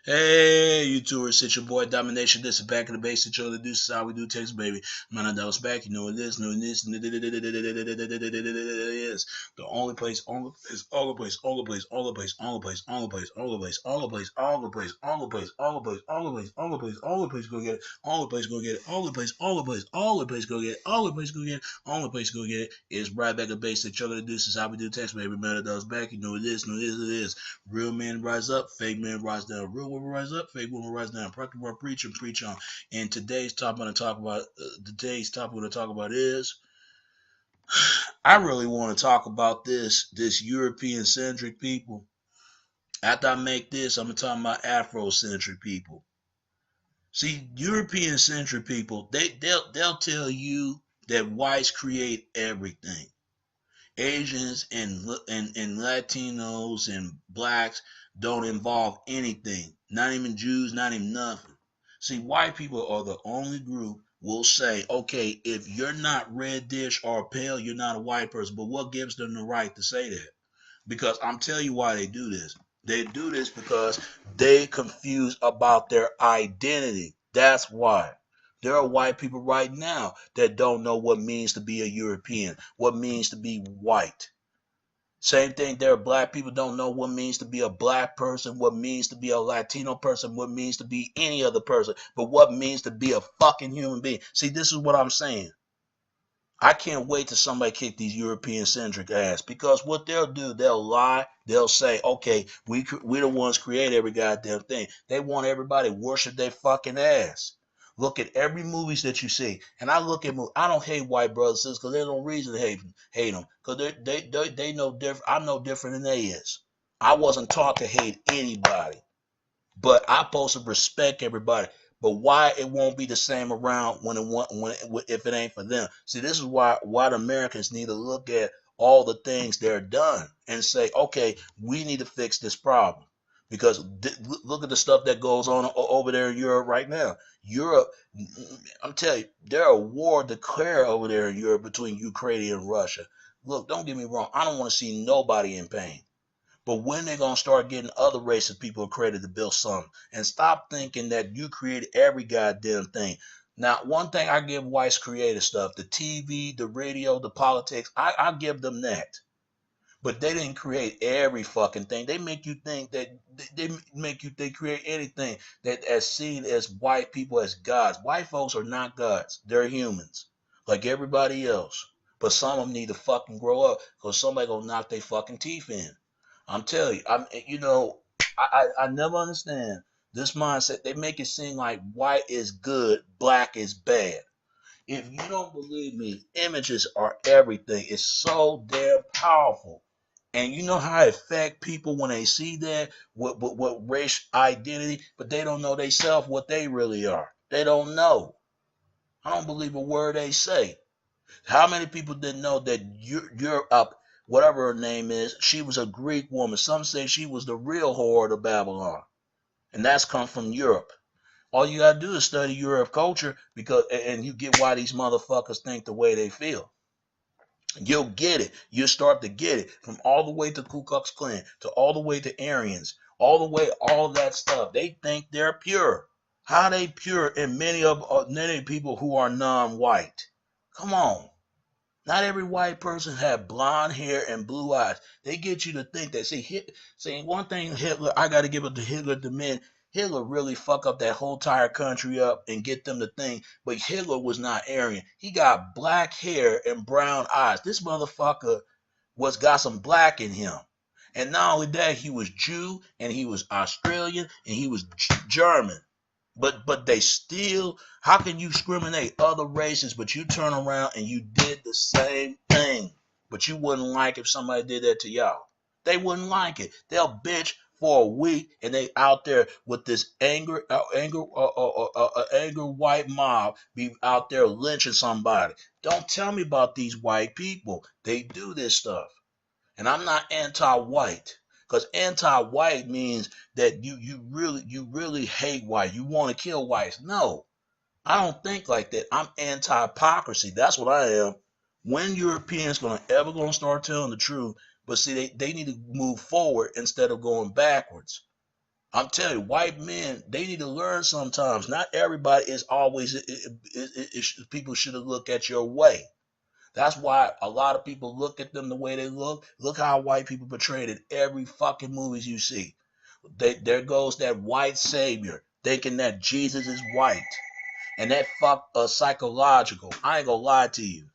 Hey, you tourists, it's your boy Domination. This is back in the base. It's all the deuces. How we do text, baby. Man, I was back. You know what it is. Know it is. The only place, all the place, all the place, all the place, all the place, all the place, all the place, all the place, all the place, all the place, all the place, all the place, all the place, all the place, go get it. All the place, go get it. All the place, all the place, all the place, go get it. All the place, go get it. All the place, go get it. It's right back at base. It's all the deuces. How we do text, baby. Man, I was back. You know what it is. Know it is. It is. Real men rise up, fake men rise down. Real women rise up, fake women rise down. Practice what preach and preach on. And today's topic we're going to talk about is I really want to talk about this European centric people. After I make this, I'm gonna talk about Afrocentric people. See, European centric people, they'll tell you that whites create everything. Asians and Latinos and blacks don't involve anything. Not even Jews, not even nothing. See, white people are the only group will say, okay, if you're not reddish or pale, you're not a white person. But what gives them the right to say that? Because I'm telling you why they do this. They do this because they confused about their identity. That's why. There are white people right now that don't know what it means to be a European, what it means to be white. Same thing, there are black people don't know what it means to be a black person, what it means to be a Latino person, what it means to be any other person, but what it means to be a fucking human being. See, this is what I'm saying. I can't wait till somebody kick these European centric ass because what they'll do, they'll lie. They'll say, okay, we the ones create every goddamn thing. They want everybody to worship their fucking ass. Look at every movies that you see, and I look at movies. I don't hate white brothers and sisters because there's no reason to hate them because they know different. I'm no different than they is. I wasn't taught to hate anybody. But I'm supposed to respect everybody. But why it won't be the same around if it ain't for them? See, this is why white Americans need to look at all the things they're done and say, okay, we need to fix this problem. Because look at the stuff that goes on over there in Europe right now. Europe, I'm telling you, there are war declared over there in Europe between Ukraine and Russia. Look, don't get me wrong. I don't want to see nobody in pain. But when they're gonna start getting other races people credit to build something, and stop thinking that you created every goddamn thing. Now, one thing I give whites creative stuff, the TV, the radio, the politics, I give them that. But they didn't create every fucking thing. They make you think that they make you think create anything that as seen as white people as gods. White folks are not gods. They're humans, like everybody else. But some of them need to fucking grow up because somebody gonna knock their fucking teeth in. I'm telling you, I never understand this mindset. They make it seem like white is good, black is bad. If you don't believe me, images are everything. It's so damn powerful. And you know how it affect people when they see that, what race identity, but they don't know themselves what they really are. They don't know. I don't believe a word they say. How many people didn't know that you're up, whatever her name is, she was a Greek woman. Some say she was the real whore of Babylon. And that's come from Europe. All you gotta do is study Europe culture because and you get why these motherfuckers think the way they feel. You'll get it. You'll start to get it from all the way to Ku Klux Klan, to all the way to Aryans, all the way, all that stuff. They think they're pure. How they pure in many people who are non-white? Come on. Not every white person have blonde hair and blue eyes. They get you to think that. See, one thing Hitler, I got to give it to Hitler. The men, Hitler really fuck up that whole entire country up and get them to think. But Hitler was not Aryan. He got black hair and brown eyes. This motherfucker was got some black in him. And not only that, he was Jew and he was Australian and he was German. But they still, how can you discriminate other races but you turn around and you did the same thing, but you wouldn't like if somebody did that to y'all? They wouldn't like it. They'll bitch for a week and they out there with this anger white mob be out there lynching somebody. Don't tell me about these white people. They do this stuff. And I'm not anti-white, because anti-white means that you really hate white. You want to kill whites. No, I don't think like that. I'm anti-hypocrisy. That's what I am. When Europeans gonna start telling the truth? But see, they need to move forward instead of going backwards. I'm telling you, white men, they need to learn sometimes. Not everybody is always, people should have looked at your way. That's why a lot of people look at them the way they look. Look how white people portrayed in every fucking movies you see. There goes that white savior thinking that Jesus is white. And that psychological. I ain't gonna lie to you.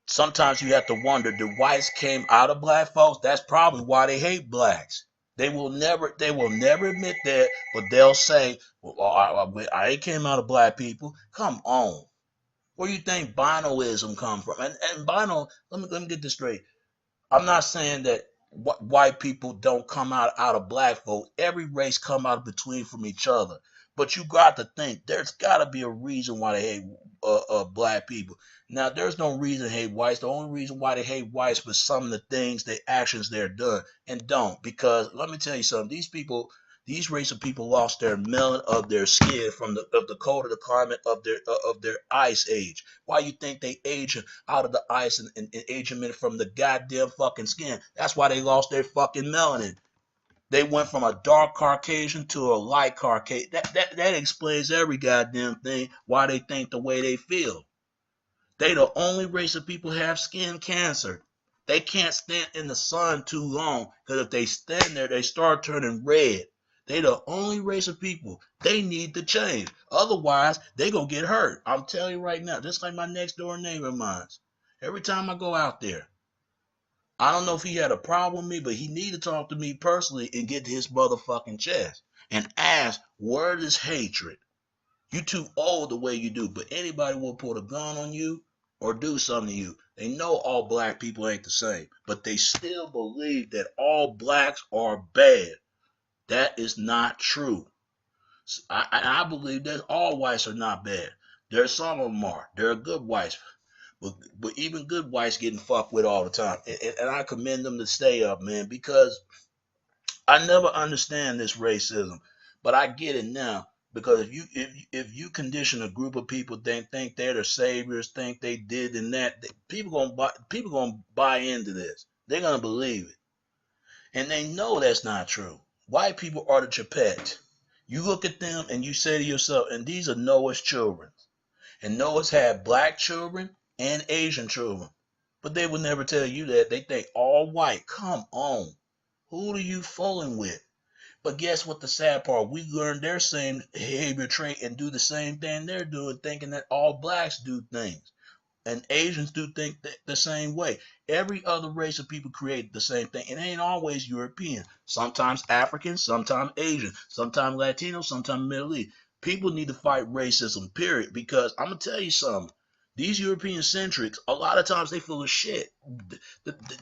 Sometimes you have to wonder, the whites came out of black folks? That's probably why they hate blacks. They will never admit that, but they'll say, well, I came out of black people. Come on. Where do you think binoism come from? And bino, let me get this straight. I'm not saying that white people don't come out of black folk. Every race come out between from each other. But you got to think there's got to be a reason why they hate black people. Now there's no reason to hate whites. The only reason why they hate whites was some of the things, the actions they're done, and don't. Because let me tell you something. These race of people lost their melanin of their skin from the cold of the climate of their ice age. Why you think they age out of the ice and age them in from the goddamn fucking skin? That's why they lost their fucking melanin. They went from a dark Caucasian to a light Caucasian. That explains every goddamn thing why they think the way they feel. They the only race of people who have skin cancer. They can't stand in the sun too long because if they stand there, they start turning red. They the only race of people. They need to change. Otherwise, they gonna get hurt. I'm telling you right now, just like my next door neighbor of mine. Every time I go out there, I don't know if he had a problem with me, but he need to talk to me personally and get to his motherfucking chest and ask, where is hatred? You too old the way you do, but anybody will put a gun on you or do something to you. They know all black people ain't the same, but they still believe that all blacks are bad. That is not true. I believe that all whites are not bad. There's some of them are. There are good whites, but even good whites getting fucked with all the time. And I commend them to stay up, man, because I never understand this racism, but I get it now. Because if you condition a group of people think they're the saviors, think they did and that, people gonna buy into this. They're gonna believe it, and they know that's not true. White people are the Chapet. You look at them and you say to yourself, and these are Noah's children, and Noah's had black children and Asian children, but they would never tell you that. They think all white. Come on, who are you fooling with? But guess what the sad part? We learn their same behavior trait and do the same thing they're doing, thinking that all blacks do things. And Asians do think the same way. Every other race of people create the same thing. It ain't always European. Sometimes African, sometimes Asian, sometimes Latino, sometimes Middle East. People need to fight racism, period. Because I'm going to tell you something. These European centrics, a lot of times they full of shit.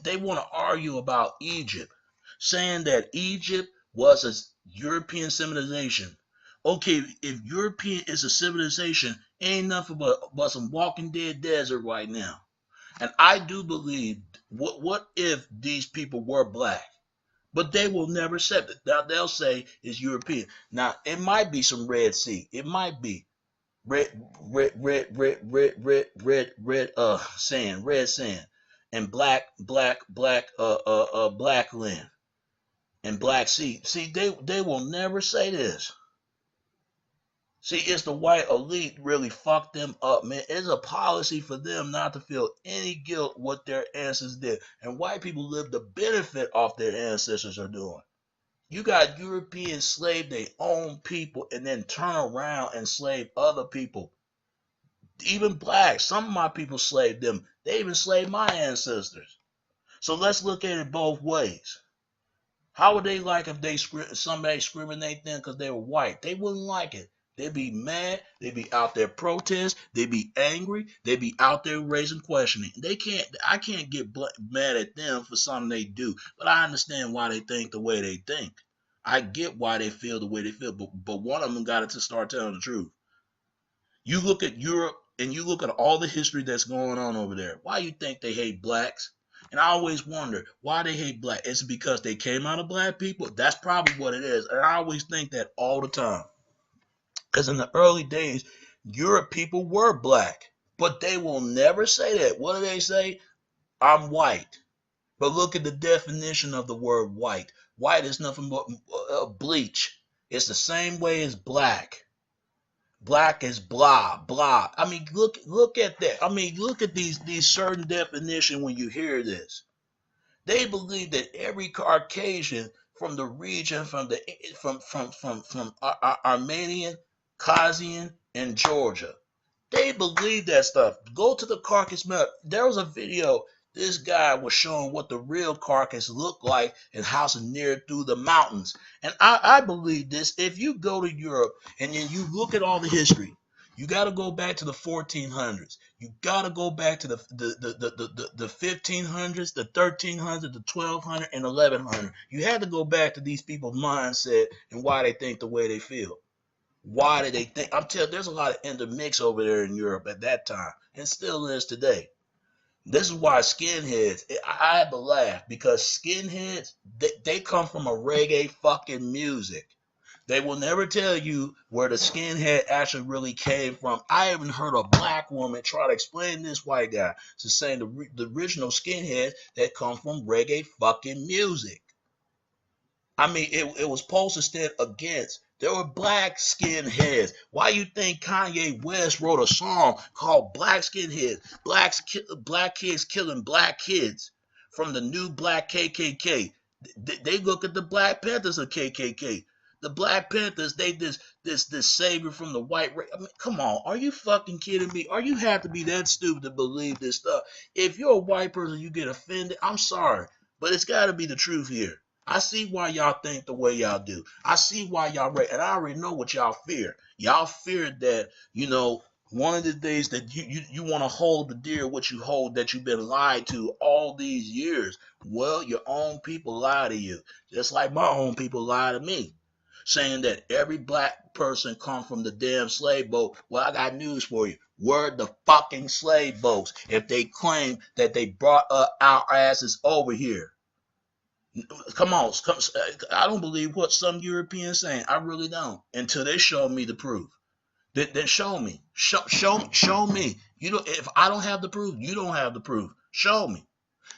They want to argue about Egypt, saying that Egypt was a European civilization. Okay, if European is a civilization, ain't nothing but some Walking Dead desert right now. And I do believe, what if these people were black? But they will never accept it. Now they'll say it's European. Now it might be some Red Sea. It might be red sand, red sand, and black land and black sea. See, they will never say this. See, it's the white elite really fucked them up, man. It's a policy for them not to feel any guilt what their ancestors did. And white people live the benefit off their ancestors are doing. You got Europeans slave their own people and then turn around and slave other people. Even blacks, some of my people slaved them. They even slaved my ancestors. So let's look at it both ways. How would they like if somebody discriminate them because they were white? They wouldn't like it. They'd be mad. They'd be out there protest. They'd be angry. They'd be out there raising questioning. I can't get mad at them for something they do, but I understand why they think the way they think. I get why they feel the way they feel, but one of them got to start telling the truth. You look at Europe and you look at all the history that's going on over there. Why you think they hate blacks? And I always wonder why they hate black. Is it because they came out of black people? That's probably what it is. And I always think that all the time. Because in the early days, Europe people were black. But they will never say that. What do they say? I'm white. But look at the definition of the word white. White is nothing but bleach. It's the same way as black. Black is blah blah. I mean, look at that. I mean, look at these certain definitions when you hear this. They believe that every Caucasian from the region, from Armenian, Caucasian, and Georgia, they believe that stuff. Go to the Caucasus map. There was a video. This guy was showing what the real Caucasus looked like and how it's near through the mountains. And I believe this. If you go to Europe and then you look at all the history, you got to go back to the 1400s. You got to go back to the 1500s, the 1300s, the 1200s, and 1100s. You had to go back to these people's mindset and why they think the way they feel. Why did they think? I'm telling you, there's a lot of intermix over there in Europe at that time, and still is today. This is why skinheads, I had to laugh because skinheads, they come from a reggae fucking music. They will never tell you where the skinhead actually really came from. I even heard a black woman try to explain this white guy to saying the original skinheads that come from reggae fucking music. I mean, it was posted against. There were black skinheads. Why you think Kanye West wrote a song called Black Skinheads? Black kids killing black kids from the new black KKK. They look at the Black Panthers of KKK. The Black Panthers, they this savior from the white race. I mean, come on, are you fucking kidding me? Are you have to be that stupid to believe this stuff? If you're a white person, you get offended. I'm sorry, but it's got to be the truth here. I see why y'all think the way y'all do. I see why y'all and I already know what y'all fear. Y'all fear that, one of the days that you want to hold the dear what you hold that you've been lied to all these years. Well, your own people lie to you. Just like my own people lie to me. Saying that every black person come from the damn slave boat. Well, I got news for you. We're the fucking slave boats if they claim that they brought our asses over here. Come on, I don't believe what some Europeans saying. I really don't. Until they show me the proof. Then show me. Show me. If I don't have the proof, you don't have the proof. Show me.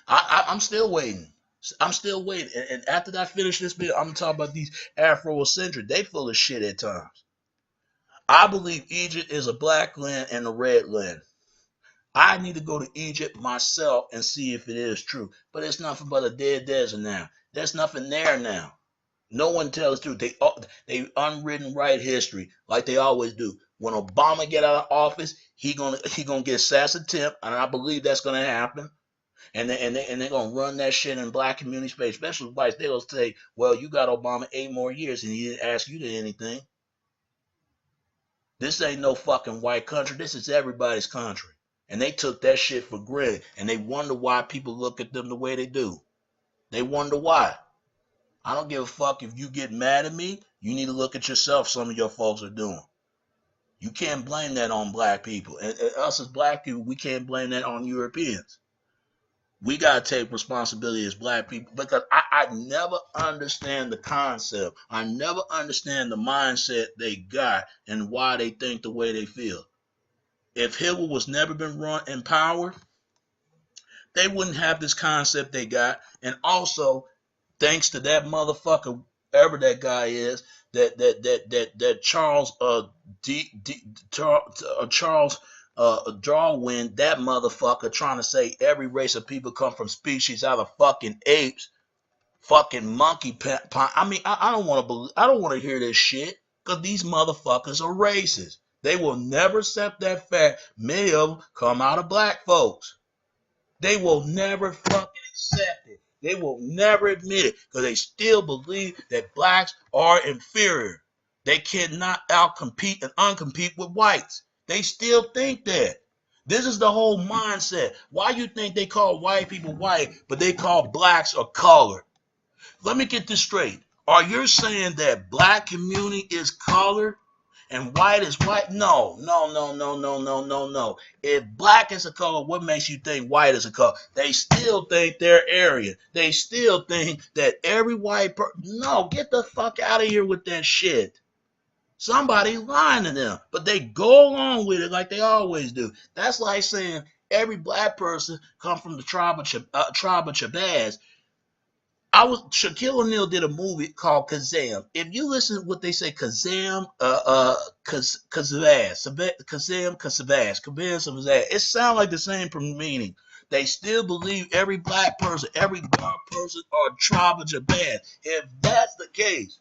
I'm still waiting. I'm still waiting. And after I finish this video, I'm gonna talk about these Afrocentric. They full of shit at times. I believe Egypt is a black land and a red land. I need to go to Egypt myself and see if it is true. But it's nothing but a dead desert now. There's nothing there now. No one tells the truth. They unwritten write history like they always do. When Obama get out of office, he gonna get assassinated, and I believe that's gonna happen. And they're gonna run that shit in black community space, especially whites. They'll say, "Well, you got Obama 8 more years, and he didn't ask you to anything." This ain't no fucking white country. This is everybody's country. And they took that shit for granted. And they wonder why people look at them the way they do. They wonder why. I don't give a fuck if you get mad at me. You need to look at yourself, some of your folks are doing. You can't blame that on black people. And us as black people, we can't blame that on Europeans. We got to take responsibility as black people because I never understand the concept. I never understand the mindset they got and why they think the way they feel. If Hitler was never been run in power, they wouldn't have this concept they got. And also, thanks to that motherfucker, whoever that guy is, that Charles Darwin, that motherfucker trying to say every race of people come from species out of fucking apes, fucking monkey. I mean, I don't want to believe. I don't want to hear this shit because these motherfuckers are racist. They will never accept that fact. Many of them come out of black folks. They will never fucking accept it. They will never admit it because they still believe that blacks are inferior. They cannot outcompete and uncompete with whites. They still think that. This is the whole mindset. Why you think they call white people white, but they call blacks a colored? Let me get this straight. Are you saying that black community is colored? And white is white? No. If black is a color, what makes you think white is a color? They still think they're Aryan. They still think that every white person. No, get the fuck out of here with that shit. Somebody lying to them, but they go along with it like they always do. That's like saying every black person come from the tribe of Shabazz. Shaquille O'Neal did a movie called Kazam. If you listen to what they say, Kazam, Kazam, it sounds like the same meaning. They still believe every black person, every dark person, or tribe of Japan. If that's the case,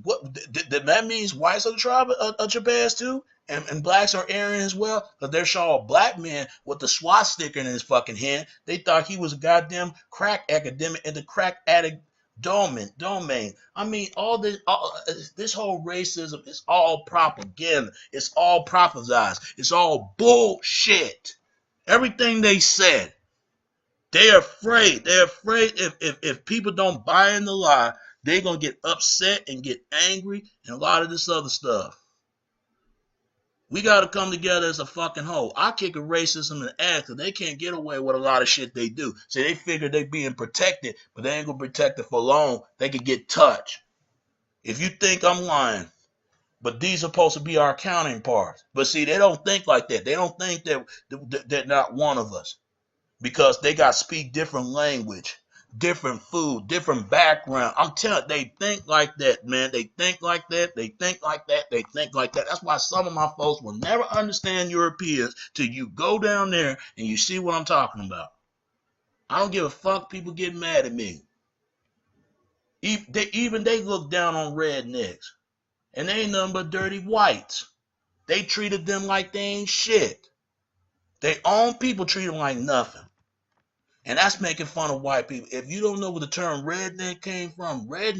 what that means whites are the tribe of Jabaz too? And blacks are Aryan as well? Because they're showing a black man with the swastika in his fucking hand. They thought he was a goddamn crack academic in the crack addict domain. I mean, this whole racism is all propaganda. It's all prophesized. It's all bullshit. Everything they said. They're afraid. They're afraid if people don't buy in the lie, they're going to get upset and get angry and a lot of this other stuff. We got to come together as a fucking whole. I kick a racism in the ass because they can't get away with a lot of shit they do. So they figure they being protected, but they ain't going to protect it for long. They could get touched. If you think I'm lying, but these are supposed to be our counterparts. But see, they don't think like that. They don't think that they're not one of us. Because they got to speak different language, different food, different background. I'm telling you, they think like that, man. They think like that. They think like that. They think like that. That's why some of my folks will never understand Europeans till you go down there and you see what I'm talking about. I don't give a fuck. People get mad at me. Even they look down on rednecks, and they ain't nothing but dirty whites. They treated them like they ain't shit. Their own people treat them like nothing. And that's making fun of white people. If you don't know where the term redneck came from red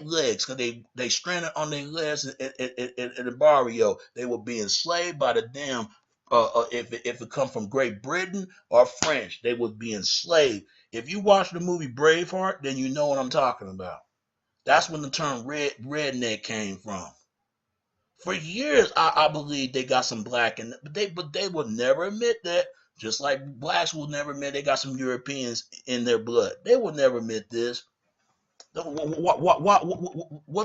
legs, because they stranded on their legs in the barrio. They were being enslaved by the damn, if it come from Great Britain or French, they were being enslaved. If you watch the movie Braveheart, then you know what I'm talking about. That's when the term redneck came from. For years, I believe they got some black in it, but they will never admit that. Just like blacks will never admit they got some Europeans in their blood. They will never admit this. What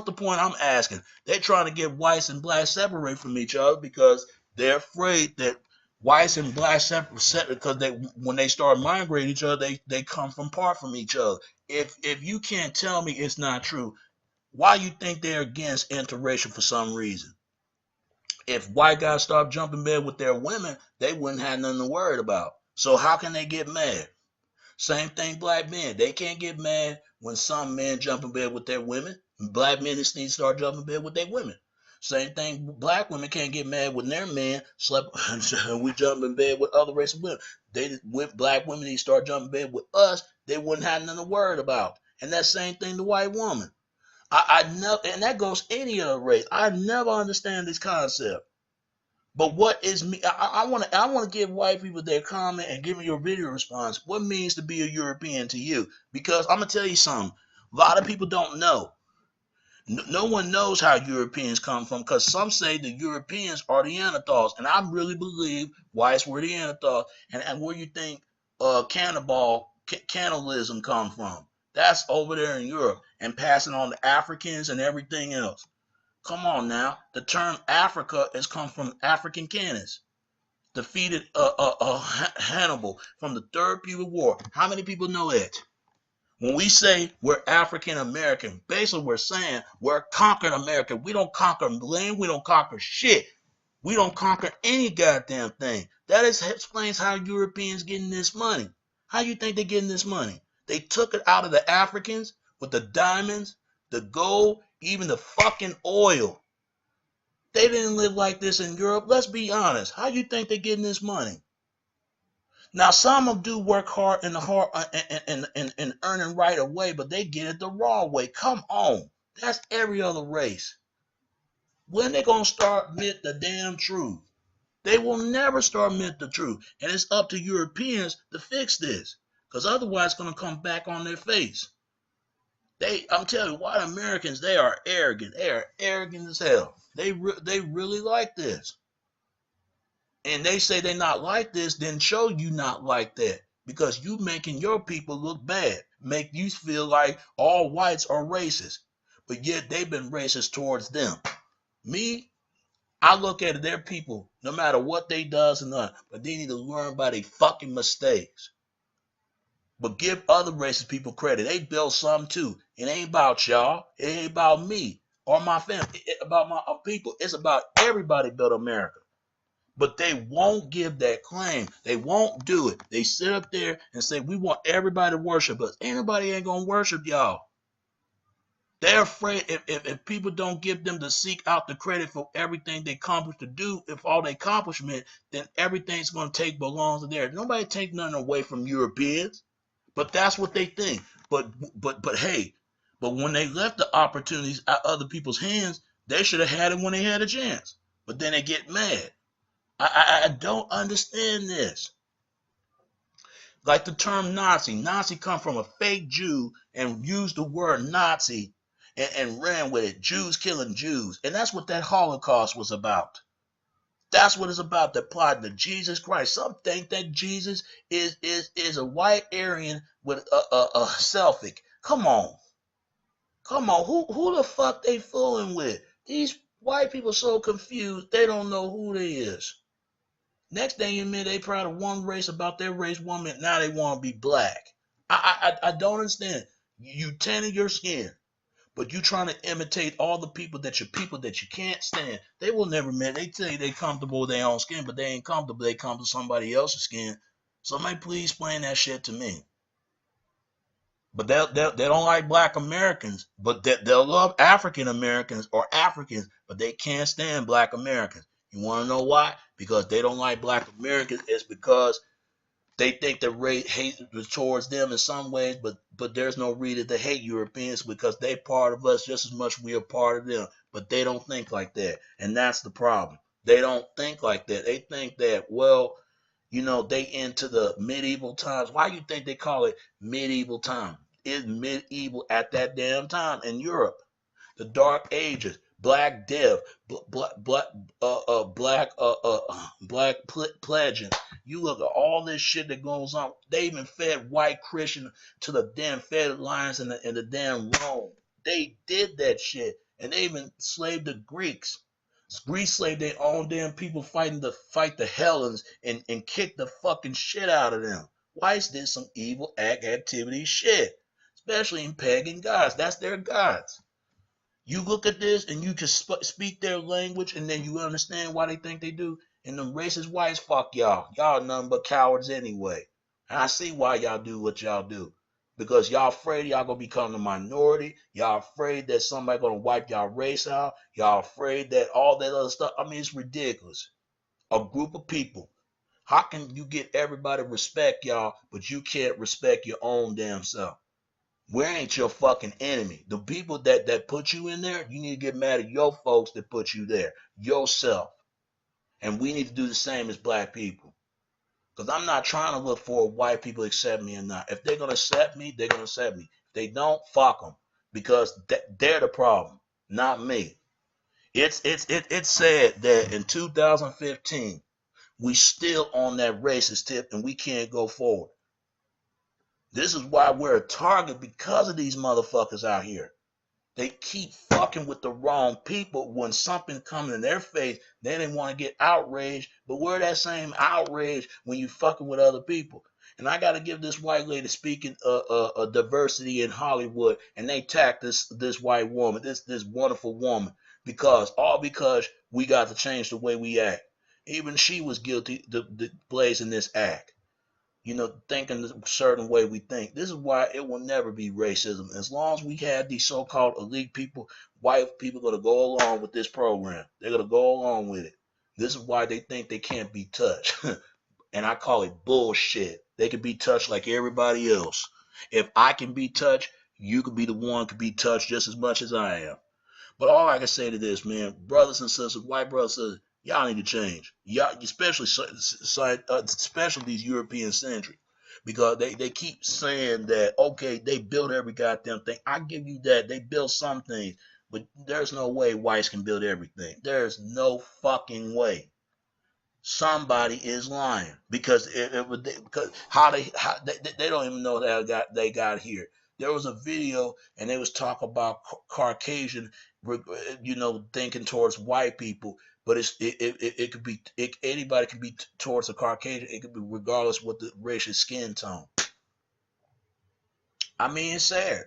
the point I'm asking? They're trying to get whites and blacks separate from each other because they're afraid that whites and blacks separate because when they start migrating each other, they come from apart from each other. If you can't tell me it's not true, why you think they're against interracial for some reason? If white guys start jumping bed with their women, they wouldn't have nothing to worry about. So how can they get mad? Same thing, black men. They can't get mad when some men jump in bed with their women. Black men need to start jumping in bed with their women. Same thing, black women can't get mad when their men slept. We jump in bed with other races of women. Black women need to start jumping in bed with us. They wouldn't have nothing to worry about. And that same thing, the white woman. I never, and that goes any other race. I never understand this concept. But what is me? I want to give white people their comment and give me your video response. What means to be a European to you? Because I'm gonna tell you something. A lot of people don't know. No one knows how Europeans come from because some say the Europeans are the Neanderthals, and I really believe whites were the Neanderthals. And where you think cannibalism come from? That's over there in Europe and passing on to Africans and everything else. Come on now. The term Africa has come from African cannons. Defeated Hannibal from the Third Punic War. How many people know that? When we say we're African American, basically we're saying we're conquered America. We don't conquer land. We don't conquer shit. We don't conquer any goddamn thing. That explains how Europeans getting this money. How you think they're getting this money? They took it out of the Africans with the diamonds, the gold, even the fucking oil. They didn't live like this in Europe. Let's be honest. How you think they're getting this money? Now, some of them do work hard and earning right away, but they get it the wrong way. Come on. That's every other race. When they going to start admit the damn truth? They will never start admit the truth. And it's up to Europeans to fix this. Because otherwise it's going to come back on their face. I'm telling you, white Americans, they are arrogant. They are arrogant as hell. They really like this. And they say they're not like this, then show you not like that. Because you making your people look bad. Make you feel like all whites are racist. But yet they've been racist towards them. Me, I look at their people, no matter what they does or not, but they need to learn by their fucking mistakes. But give other races people credit. They built something too. It ain't about y'all. It ain't about me or my family. It about my people. It's about everybody built America. But they won't give that claim. They won't do it. They sit up there and say, we want everybody to worship us. Anybody ain't going to worship y'all. They're afraid if people don't give them to seek out the credit for everything they accomplished to do, if all the accomplishment, then everything's going to take belongs to theirs. Nobody take nothing away from Europeans. But that's what they think. But hey, but when they left the opportunities out other people's hands, they should have had it when they had a chance. But then they get mad. I don't understand this. Like the term Nazi. Nazi come from a fake Jew and used the word Nazi and ran with it. Jews killing Jews. And that's what that Holocaust was about. That's what it's about, the plot to Jesus Christ. Some think that Jesus is a white Aryan with a selfie. Come on. Come on. Who the fuck they fooling with? These white people so confused, they don't know who they is. Next thing you mean, they proud of one race about their race, one minute, now they want to be black. I don't understand. You tanning your skin, but you trying to imitate all the people that you can't stand. They will never admit. They tell you they comfortable with their own skin, but they ain't comfortable. They come to somebody else's skin. Somebody please explain that shit to me. But they don't like black Americans, but they'll love African Americans or Africans, but they can't stand black Americans. You want to know why? Because they don't like black Americans. It's because they think the hate towards them in some ways, but there's no reason to hate Europeans because they part of us just as much we are part of them. But they don't think like that, and that's the problem. They don't think like that. They think that, well, they into the medieval times. Why do you think they call it medieval time? It's medieval at that damn time in Europe. The Dark Ages, Black Death, black pledging. You look at all this shit that goes on. They even fed white Christian to the damn fed lions in the damn Rome. They did that shit, and they even slaved the Greeks. Greece slaved their own damn people fight the Hellenes and kick the fucking shit out of them. Whites did some evil activity shit, especially in pagan gods. That's their gods. You look at this and you can speak their language and then you understand why they think they do. And them racist whites, fuck y'all. Y'all nothing but cowards anyway. And I see why y'all do what y'all do. Because y'all afraid y'all gonna become the minority. Y'all afraid that somebody gonna wipe y'all race out. Y'all afraid that all that other stuff. I mean, it's ridiculous. A group of people. How can you get everybody to respect y'all, but you can't respect your own damn self? We ain't your fucking enemy. The people that put you in there, you need to get mad at your folks that put you there, yourself. And we need to do the same as black people. Because I'm not trying to look for white people to accept me or not. If they're going to accept me, they're going to accept me. If they don't, fuck them. Because they're the problem, not me. It's sad that in 2015, we still on that racist tip and we can't go forward. This is why we're a target because of these motherfuckers out here. They keep fucking with the wrong people. When something comes in their face, then they want to get outraged. But where that same outrage when you fucking with other people? And I got to give this white lady speaking diversity in Hollywood, and they attack this white woman, this wonderful woman, because we got to change the way we act. Even she was guilty the blazing this act. Thinking a certain way we think. This is why it will never be racism. As long as we have these so-called elite people, white people are going to go along with this program. They're going to go along with it. This is why they think they can't be touched. And I call it bullshit. They can be touched like everybody else. If I can be touched, you can be the one to be touched just as much as I am. But all I can say to this, man, brothers and sisters, white brothers and sisters, y'all need to change. Y'all, especially these European centric, because they keep saying that, okay, they built every goddamn thing. I give you that. They built some things, but there's no way whites can build everything. There's no fucking way. Somebody is lying because they don't even know that they got here. There was a video and they was talking about Caucasian, thinking towards white people, but it could be anybody can be towards a Caucasian. It could be regardless what the racial skin tone. I mean, it's sad,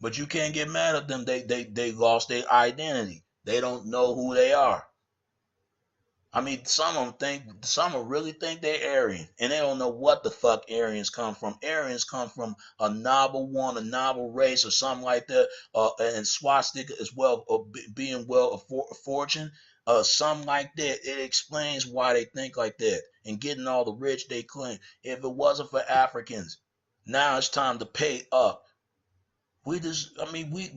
but you can't get mad at them. They lost their identity. They don't know who they are. I mean, some of them really think they're Aryan, and they don't know what the fuck Aryans come from. Aryans come from a novel one, a novel race, or something like that, and swastika as well, or being well a fortune, something like that. It explains why they think like that and getting all the rich they claim. If it wasn't for Africans, now it's time to pay up. We just, I mean, we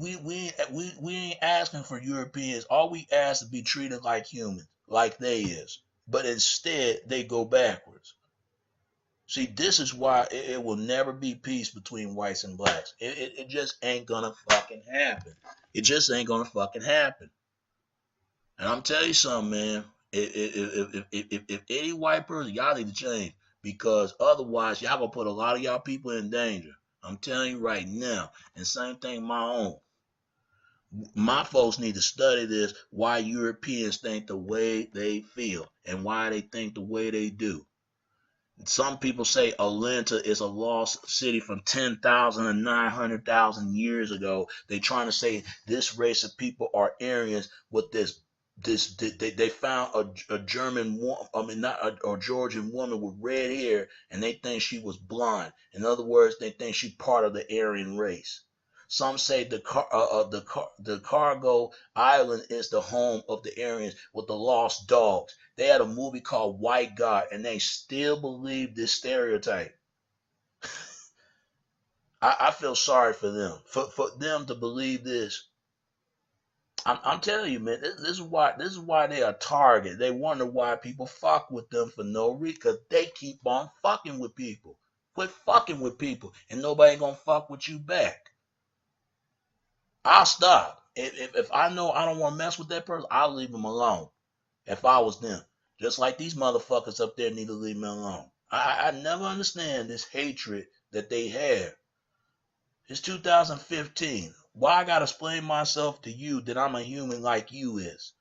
ain't asking for Europeans. All we ask is to be treated like humans, like they is. But instead, they go backwards. See, this is why it will never be peace between whites and blacks. It just ain't gonna fucking happen. It just ain't gonna fucking happen. And I'm telling you something, man. If any white person, y'all need to change because otherwise, y'all gonna put a lot of y'all people in danger. I'm telling you right now. And same thing, my own. My folks need to study this why Europeans think the way they feel and why they think the way they do. Some people say Atlanta is a lost city from 10,000 to 900,000 years ago. They're trying to say this race of people are Aryans with they found a German woman, I mean not a Georgian woman with red hair, and they think she was blonde. In other words, they think she's part of the Aryan race. Some say the cargo island is the home of the Aryans with the lost dogs. They had a movie called White God, and they still believe this stereotype. I feel sorry for them, for them to believe this. I'm telling you, man, this is why they are target. They wonder why people fuck with them for no reason, because they keep on fucking with people. Quit fucking with people, and nobody gonna fuck with you back. I'll stop. If I know I don't want to mess with that person, I'll leave them alone. If I was them, just like these motherfuckers up there need to leave me alone. I never understand this hatred that they have. It's 2015. Why I gotta explain myself to you that I'm a human like you is?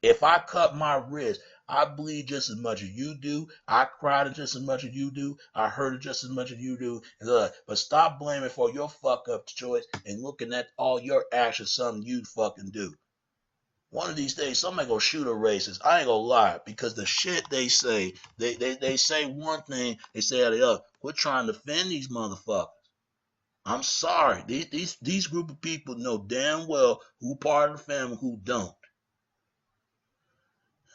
If I cut my wrist, I bleed just as much as you do. I cried just as much as you do. I hurt it just as much as you do. But stop blaming for your fuck up choice and looking at all your actions, something you fucking do. One of these days, somebody gonna shoot a racist. I ain't gonna lie, because the shit they say, they say one thing, they say the other. Quit trying to defend these motherfuckers. I'm sorry. These group of people know damn well who part of the family, who don't.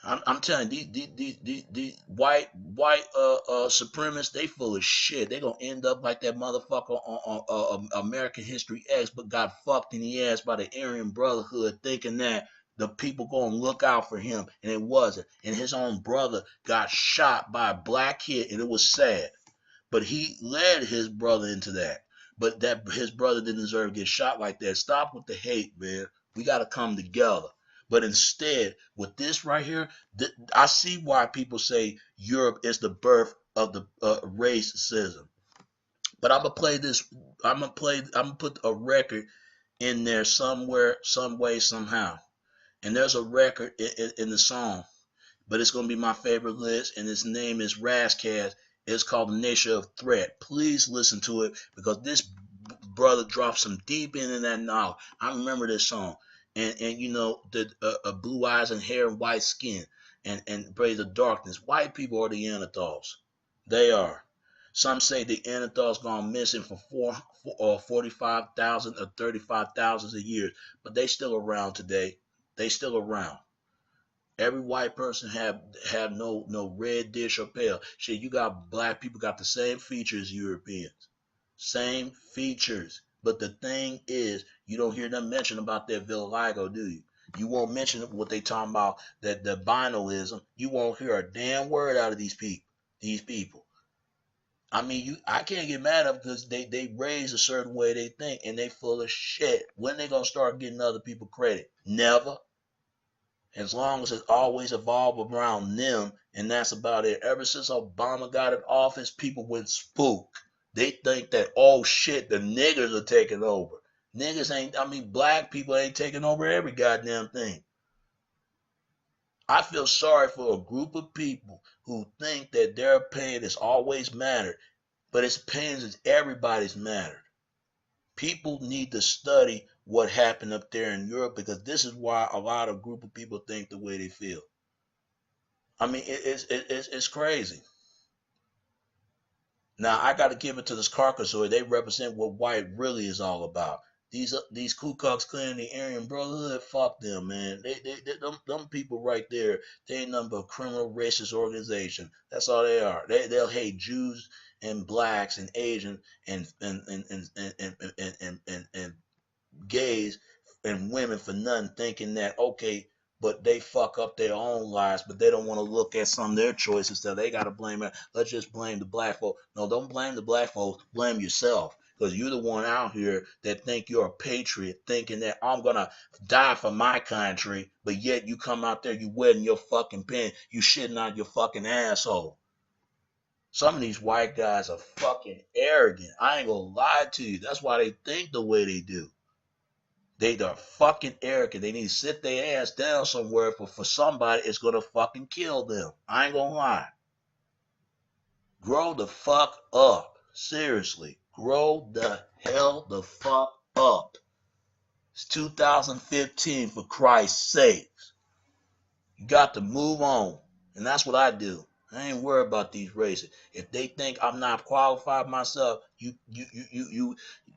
I'm telling you, these white supremacists, they full of shit. They gonna end up like that motherfucker on American History X, but got fucked in the ass by the Aryan Brotherhood, thinking that the people gonna look out for him, and it wasn't. And his own brother got shot by a black kid, and it was sad. But he led his brother into that. But that his brother didn't deserve to get shot like that. Stop with the hate, man. We gotta come together. But instead, with this right here, I see why people say Europe is the birth of the racism. But I'm gonna play this. I'm gonna put a record in there somewhere, some way, somehow. And there's a record in the song, but it's gonna be my favorite list, and its name is Razzcast. It's called The Nature of Threat. Please listen to it because this brother dropped some deep into that knowledge. I remember this song, and you know the blue eyes and hair and white skin, and praise the darkness. White people are the Neanderthals. They are. Some say the Neanderthals gone missing for 45,000 or 35,000 years, but they still around today. They still around. Every white person have no red dish or pale. Shit, you got black people got the same features as Europeans. Same features. But the thing is, you don't hear them mention about their vitiligo, do you? You won't mention what they talking about, that the binoism. You won't hear a damn word out of these people. These people. I mean, I can't get mad at them because they raise a certain way they think and they full of shit. When they gonna start getting other people credit? Never. As long as it's always evolved around them, and that's about it. Ever since Obama got in office, people went spook. They think that, oh shit, the niggers are taking over. Niggas ain't, I mean, black people ain't taking over every goddamn thing. I feel sorry for a group of people who think that their opinion is always mattered, but its opinions is everybody's mattered. People need to study what happened up there in Europe, because this is why a lot of group of people think the way they feel. I mean, it's crazy. Now I got to give it to this Caucasoid. They represent what white really is all about. These Ku Klux Klan, the Aryan Brotherhood, fuck them, man. Them people right there, they ain't nothing but a criminal racist organization. That's all they are. They'll hate Jews and blacks and Asians and gays and women for nothing, thinking that okay, but they fuck up their own lives, but they don't want to look at some of their choices, so they got to blame it. Let's just blame the black folk. No, don't blame the black folks, blame yourself, because you're the one out here that think you're a patriot, thinking that I'm gonna die for my country, but yet you come out there, you wetting your fucking pen, you shitting out your fucking asshole. Some of these white guys are fucking arrogant. I ain't gonna lie to you. That's why they think the way they do. They are fucking arrogant. They need to sit their ass down somewhere, for somebody it's gonna fucking kill them. I ain't gonna lie. Grow the fuck up. Seriously. Grow the hell the fuck up. It's 2015, for Christ's sakes. You got to move on. And that's what I do. I ain't worried about these races. If they think I'm not qualified myself, you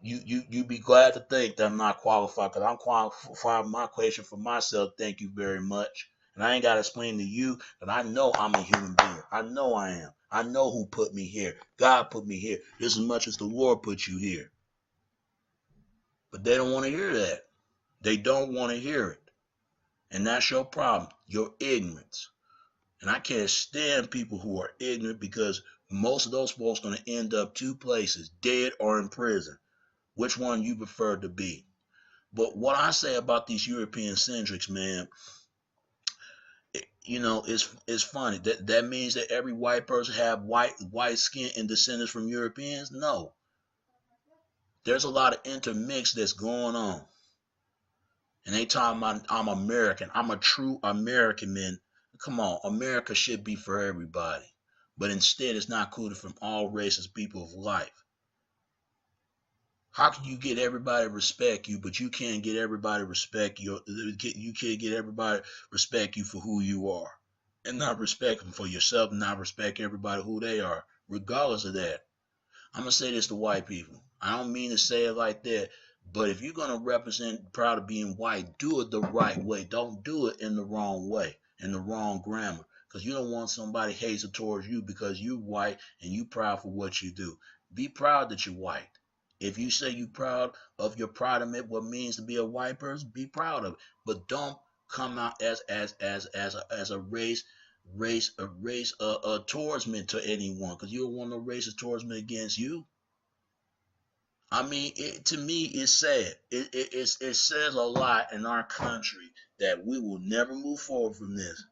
be glad to think that I'm not qualified, because I'm qualified my question for myself. Thank you very much. And I ain't got to explain to you that I know I'm a human being. I know I am. I know who put me here. God put me here just as much as the Lord put you here. But they don't want to hear that. They don't want to hear it. And that's your problem, your ignorance. And I can't stand people who are ignorant, because most of those folks are going to end up two places, dead or in prison. Which one you prefer to be? But what I say about these European centrics, man, it's funny. That means that every white person have white skin and descendants from Europeans? No. There's a lot of intermix that's going on. And they talking about I'm American. I'm a true American, man. Come on, America should be for everybody. But instead, it's not included from all races, people of life. How can you get everybody to respect you, but you can't get everybody to respect you? You can't get everybody to respect you for who you are, and not respect them for yourself, and not respect everybody who they are, regardless of that. I'm gonna say this to white people. I don't mean to say it like that, but if you're gonna represent proud of being white, do it the right way. Don't do it in the wrong way, in the wrong grammar. Because you don't want somebody hating towards you because you white and you proud for what you do. Be proud that you're white. If you say you're proud of your pride of what it means to be a white person, be proud of it. But don't come out as a race towardsman to anyone, because you don't want no racist towardsman against you. I mean, to me, it's sad. It says a lot in our country that we will never move forward from this.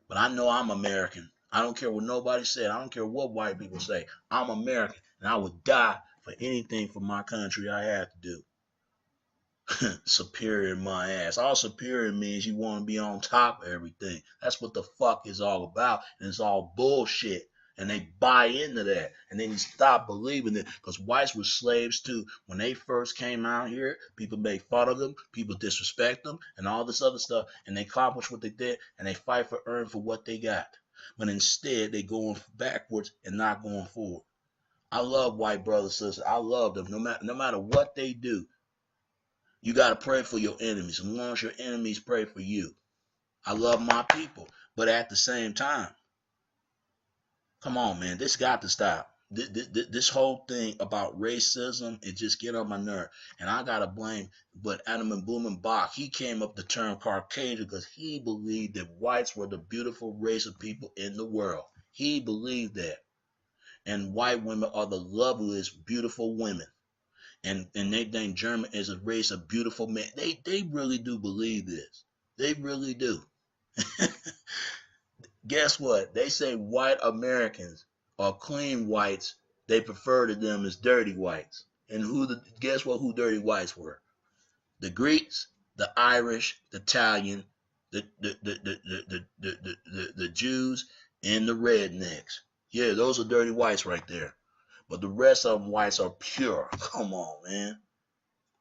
But I know I'm American. I don't care what nobody said. I don't care what white people say. I'm American, and I would die for anything for my country I have to do. Superior my ass. All superior means you want to be on top of everything. That's what the fuck is all about. And it's all bullshit. And they buy into that. And then you stop believing it. Because whites were slaves too. When they first came out here, people made fun of them. People disrespect them. And all this other stuff. And they accomplish what they did. And they fight for earn for what they got. But instead, they going backwards and not going forward. I love white brothers and sisters. I love them. No matter what they do. You got to pray for your enemies. As long as your enemies pray for you. I love my people. But at the same time, come on, man. This got to stop. This whole thing about racism, it just get on my nerve. And I got to blame, but Adam and Blumenbach, he came up with the term Caucasian because he believed that whites were the beautiful race of people in the world. He believed that. And white women are the loveliest, beautiful women. And they think German is a race of beautiful men. They really do believe this. They really do. Guess what? They say white Americans are clean whites. They prefer to them as dirty whites. And guess what? Who dirty whites were? The Greeks, the Irish, the Italian, the Jews, and the rednecks. Yeah, those are dirty whites right there. But the rest of them whites are pure. Come on, man.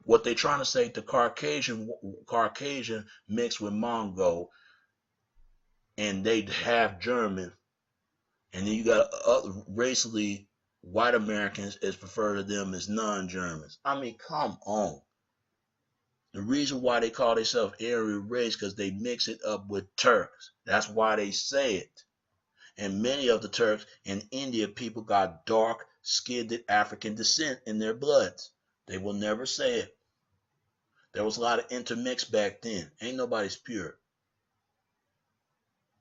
What they trying to say, the Caucasian mixed with Mongol, and they have German, and then you got racially white Americans is referred to them as non-Germans. I mean, come on. The reason why they call themselves Aryan race because they mix it up with Turks. That's why they say it. And many of the Turks in India people got dark skinned African descent in their bloods. They will never say it. There was a lot of intermix back then. Ain't nobody's pure.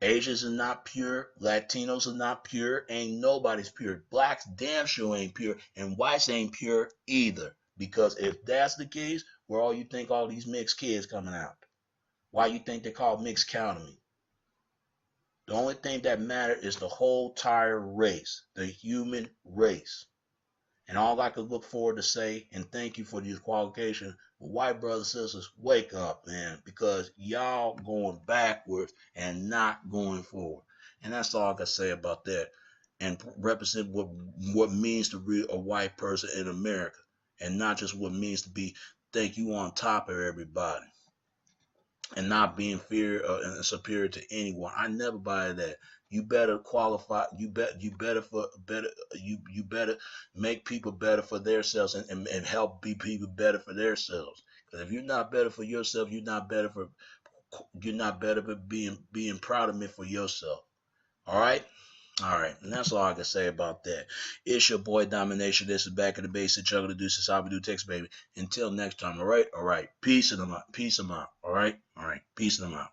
Asians are not pure. Latinos are not pure. Ain't nobody's pure. Blacks damn sure ain't pure. And whites ain't pure either. Because if that's the case, where all you think all these mixed kids coming out? Why you think they call mixed county? The only thing that matters is the whole entire race, the human race. And all I could look forward to say, and thank you for these qualifications, white brothers and sisters, wake up, man, because y'all going backwards and not going forward. And that's all I can say about that. And represent what means to be a white person in America, and not just what it means to be think you on top of everybody and not being fear and superior to anyone. I never buy that. You better qualify. You better for better. You better make people better for themselves and help be people better for themselves. Because if you're not better for yourself, you're not better for being proud of me for yourself. All right. All right, and that's all I can say about that. It's your boy Domination. This is Back in the Basic Juggle the Deuces. How we do text, baby. Until next time, all right? All right. Peace and them out. Peace them out. All right? All right. Peace them out.